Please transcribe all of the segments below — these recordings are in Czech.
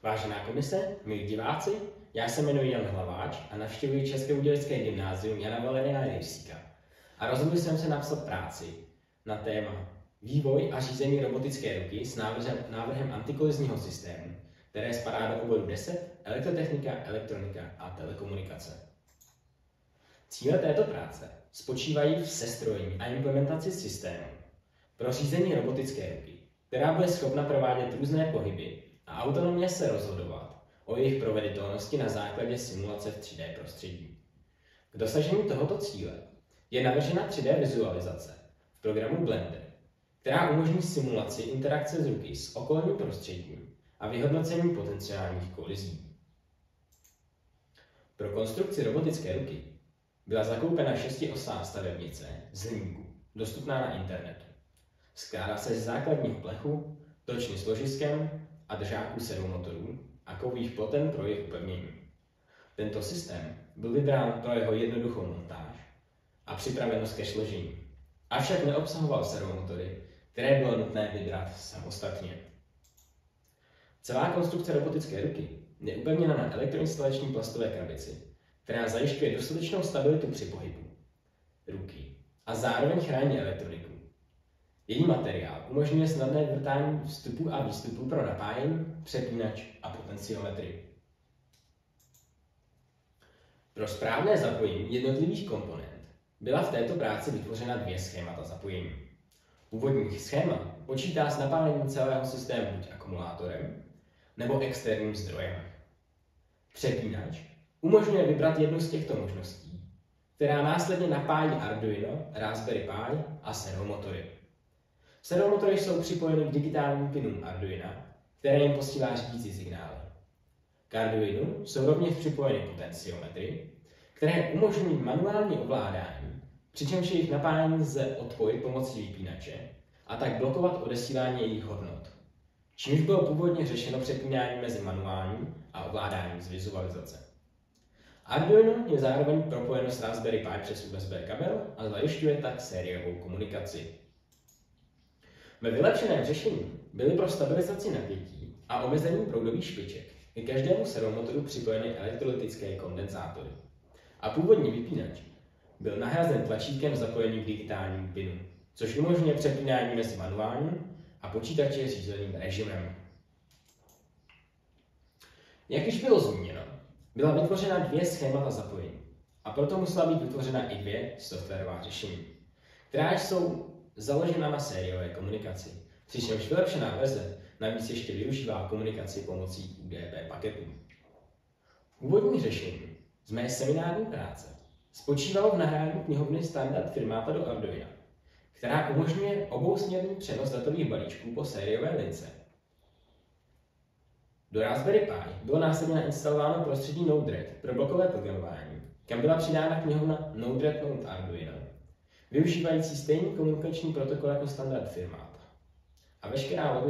Vážená komise, milí diváci, já se jmenuji Jan Hlaváč a navštěvuji Českobudějovické gymnázium Jana Valeriána Ježíška. A rozhodl jsem se napsat práci na téma Vývoj a řízení robotické ruky s návrhem antikolizního systému, které spadá do oboru 10, elektrotechnika, elektronika a telekomunikace. Cíle této práce spočívají v sestrojení a implementaci systému pro řízení robotické ruky, která bude schopna provádět různé pohyby a autonomně se rozhodovat o jejich proveditelnosti na základě simulace v 3D prostředí. K dosažení tohoto cíle je navržena 3D vizualizace v programu Blender, která umožní simulaci interakce z ruky s okolním prostředím a vyhodnocení potenciálních kolizí. Pro konstrukci robotické ruky byla zakoupena 6osá stavebnice z hliníku, dostupná na internetu. Skládá se z základního plechu, točny s ložiskem a držáků servomotorů a kovových ploten pro jejich upevnění. Tento systém byl vybrán pro jeho jednoduchou montáž a připravenost ke složení, avšak neobsahoval servomotory, které bylo nutné vybrat samostatně. Celá konstrukce robotické ruky je upevněna na elektroinstalační plastové krabici, která zajišťuje dostatečnou stabilitu při pohybu ruky a zároveň chrání elektroniku. Její materiál umožňuje snadné vrtání vstupů a výstupů pro napájení, přepínač a potenciometry. Pro správné zapojení jednotlivých komponent byla v této práci vytvořena 2 schémata zapojení. Původní schéma počítá s napájením celého systému buď akumulátorem nebo externím zdrojem. Přepínač umožňuje vybrat jednu z těchto možností, která následně napájí Arduino, Raspberry Pi a servomotory. Servomotory jsou připojeny k digitálním pinům Arduina, které jim posílá řídící signály. K Arduinu jsou rovněž připojeny potenciometry, které umožňují manuální ovládání, přičemž jejich napájení lze odpojit pomocí vypínače a tak blokovat odesílání jejich hodnot, čímž bylo původně řešeno přepínání mezi manuálním a ovládáním z vizualizace. Arduino je zároveň propojeno s Raspberry Pi přes USB kabel a zajišťuje tak sériovou komunikaci. Ve vylepšeném řešení byly pro stabilizaci napětí a omezení proudových špiček ke každému servomotoru připojeny elektrolytické kondenzátory. A původní vypínač byl nahrazen tlačítkem zapojeným k digitálním pinu, což umožňuje přepínání mezi manuálním a počítače řízeným režimem. Jak již bylo zmíněno, byla vytvořena 2 schémata zapojení a proto musela být vytvořena i 2 softwarová řešení, která jsou založena na sériové komunikaci, přičemž vylepšená verze navíc ještě využívá komunikaci pomocí UDP paketů. Původní řešení z mé seminární práce spočívalo v nahrání knihovny Standard Firmata do Arduina, která umožňuje obousměrný přenos datových balíčků po sériové lince. Do Raspberry Pi bylo následně nainstalováno prostředí Node-RED pro blokové programování, kam byla přidána knihovna Node-RED Node Arduino, využívající stejný komunikační protokol jako standard Firmata. A veškerá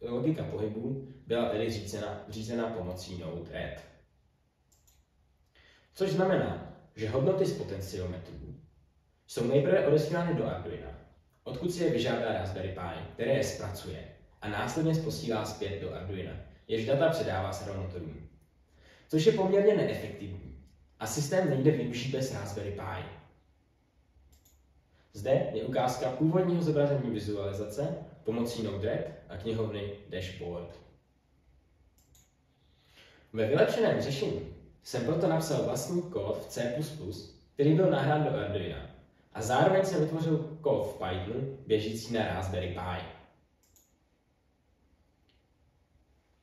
logika pohybu byla tedy řízena pomocí Node-RED. Což znamená, že hodnoty z potenciometrů jsou nejprve odesílány do Arduina, odkud si je vyžádá Raspberry Pi, které je zpracuje a následně posílá zpět do Arduina, jež data předává servomotorům. Což je poměrně neefektivní a systém nejde využít bez Raspberry Pi. Zde je ukázka původního zobrazení vizualizace pomocí Node-RED a knihovny Dashboard. Ve vylepšeném řešení jsem proto napsal vlastní kód v C++, který byl nahrán do Arduina, a zároveň jsem vytvořil kód v Pythonu běžící na Raspberry Pi.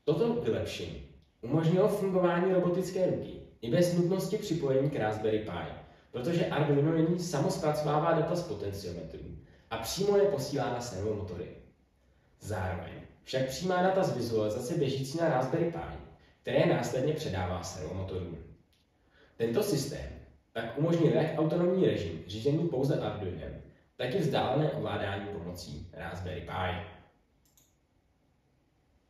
Toto vylepšení umožnilo fungování robotické ruky i bez nutnosti připojení k Raspberry Pi, protože Arduino nyní samo zpracovává data z potenciometrů a přímo je posílá na servomotory. Zároveň však přijímá data z vizualizace běžící na Raspberry Pi, které následně předává servomotorům. Tento systém tak umožní jak autonomní režim řízený pouze Arduinem, tak i vzdálené ovládání pomocí Raspberry Pi.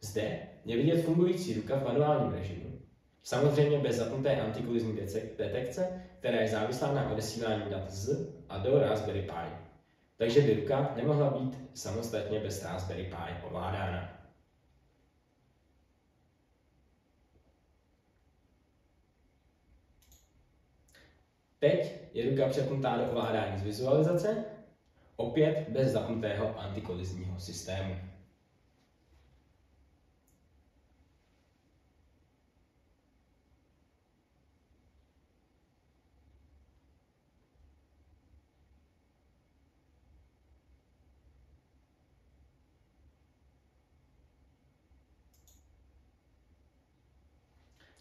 Zde je vidět fungující ruka v manuálním režimu, samozřejmě bez zapnuté antikolizní detekce, která je závislá na odesílání dat z a do Raspberry Pi. Takže by ruka nemohla být samostatně bez Raspberry Pi ovládána. Teď je ruka přepnutá do ovládání z vizualizace, opět bez zapnutého antikolizního systému.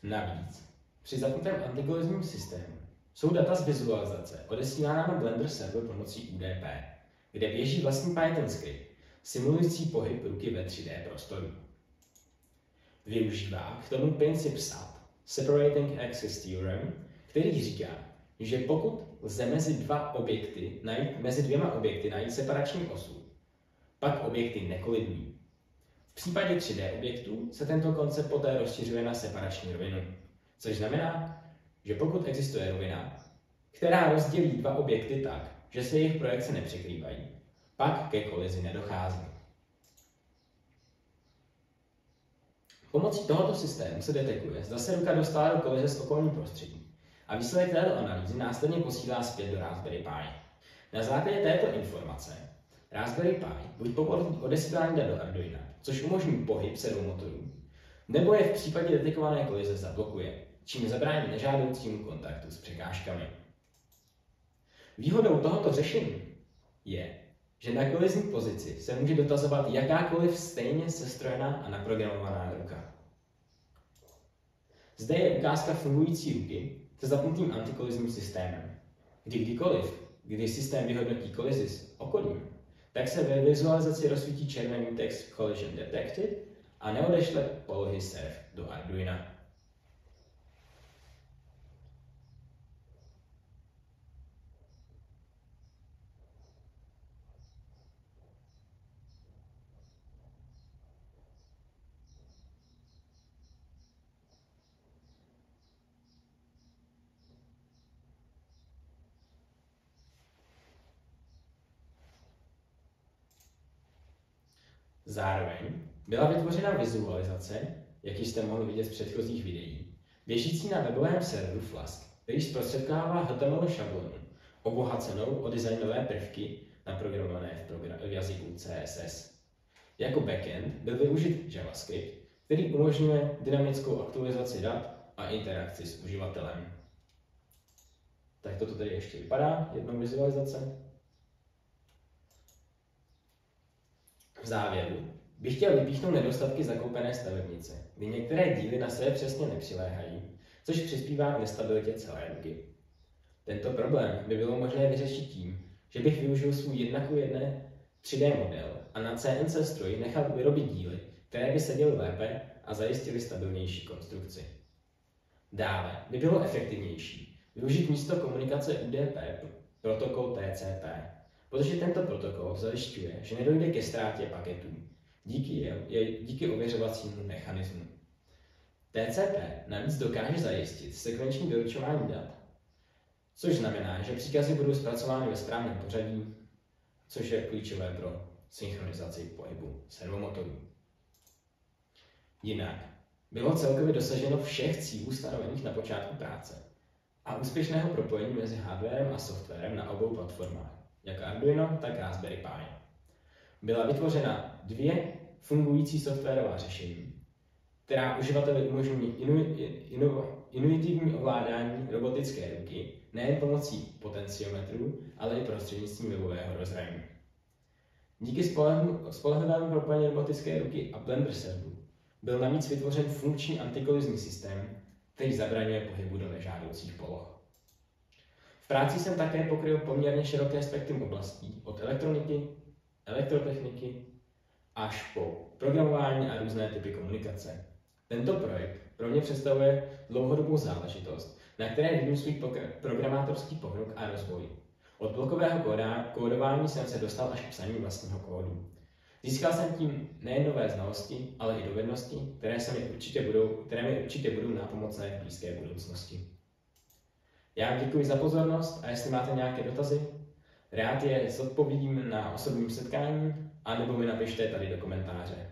Navíc, při zapnutém antikolizním systému jsou data z vizualizace odesílána na Blender server pomocí UDP, kde běží vlastní Python skript, simulující pohyb ruky ve 3D prostoru. Využívá k tomu princip SAT, Separating Axis Theorem, který říká, že pokud lze mezi dvěma objekty najít separační osu, pak objekty nekolidují. V případě 3D objektů se tento koncept poté rozšiřuje na separační rovinu, což znamená, že pokud existuje rovina, která rozdělí dva objekty tak, že se jejich projekce nepřekrývají, pak ke kolizi nedochází. Pomocí tohoto systému se detekuje, zda se ruka dostala do kolize s okolním prostředím a výsledek této analýzy následně posílá zpět do Raspberry Pi. Na základě této informace Raspberry Pi buď povolí odesílání dat do Arduina, což umožní pohyb servomotorů, nebo je v případě detekované kolize zablokuje, čím zabrání nežádoucímu kontaktu s překážkami. Výhodou tohoto řešení je, že na kolizní pozici se může dotazovat jakákoliv stejně sestrojená a naprogramovaná ruka. Zde je ukázka fungující ruky se zapnutým antikolizním systémem, kdy systém vyhodnotí kolizi s okolím, tak se ve vizualizaci rozsvítí červený text Collision Detected a neodešle polohy serv do Arduina. Zároveň byla vytvořena vizualizace, jak jste mohli vidět z předchozích videí, běžící na webovém serveru Flask, který zprostředkovává HTML šablonu, obohacenou o designové prvky naprogramované v jazyku CSS. Jako backend byl využit JavaScript, který umožňuje dynamickou aktualizaci dat a interakci s uživatelem. Tak toto tedy ještě vypadá, jednou vizualizace. V závěru bych chtěl vypíchnout nedostatky zakoupené stavebnice, kdy některé díly na sebe přesně nepřiléhají, což přispívá k nestabilitě celé ruky. Tento problém by bylo možné vyřešit tím, že bych využil svůj 1:1 3D model a na CNC stroji nechal vyrobit díly, které by seděly lépe a zajistily stabilnější konstrukci. Dále by bylo efektivnější využít místo komunikace UDP protokol TCP, protože tento protokol zajišťuje, že nedojde ke ztrátě paketů díky ověřovacímu mechanismu. TCP navíc dokáže zajistit sekvenční doručování dat, což znamená, že příkazy budou zpracovány ve správném pořadí, což je klíčové pro synchronizaci pohybu servomotorů. Jinak bylo celkově dosaženo všech cílů stanovených na počátku práce a úspěšného propojení mezi hardwarem a softwarem na obou platformách, jak Arduino, tak Raspberry Pi. Byla vytvořena 2 fungující softwarová řešení, která uživateli umožňují intuitivní ovládání robotické ruky nejen pomocí potenciometrů, ale i prostřednictvím webového rozhraní. Díky spolehlivému propojení robotické ruky a Blender serveru byl navíc vytvořen funkční antikolizní systém, který zabraňuje pohybu do nežádoucích poloh. V práci jsem také pokryl poměrně široké spektrum oblastí od elektroniky, elektrotechniky až po programování a různé typy komunikace. Tento projekt pro mě představuje dlouhodobou záležitost, na které vidím svůj programátorský pokrok a rozvoj. Od blokového kódování jsem se dostal až k psaní vlastního kódu. Získal jsem tím nejen nové znalosti, ale i dovednosti, které mi určitě budou nápomocné v blízké budoucnosti. Já vám děkuji za pozornost a jestli máte nějaké dotazy, rád je zodpovím na osobním setkání, anebo mi napište tady do komentáře.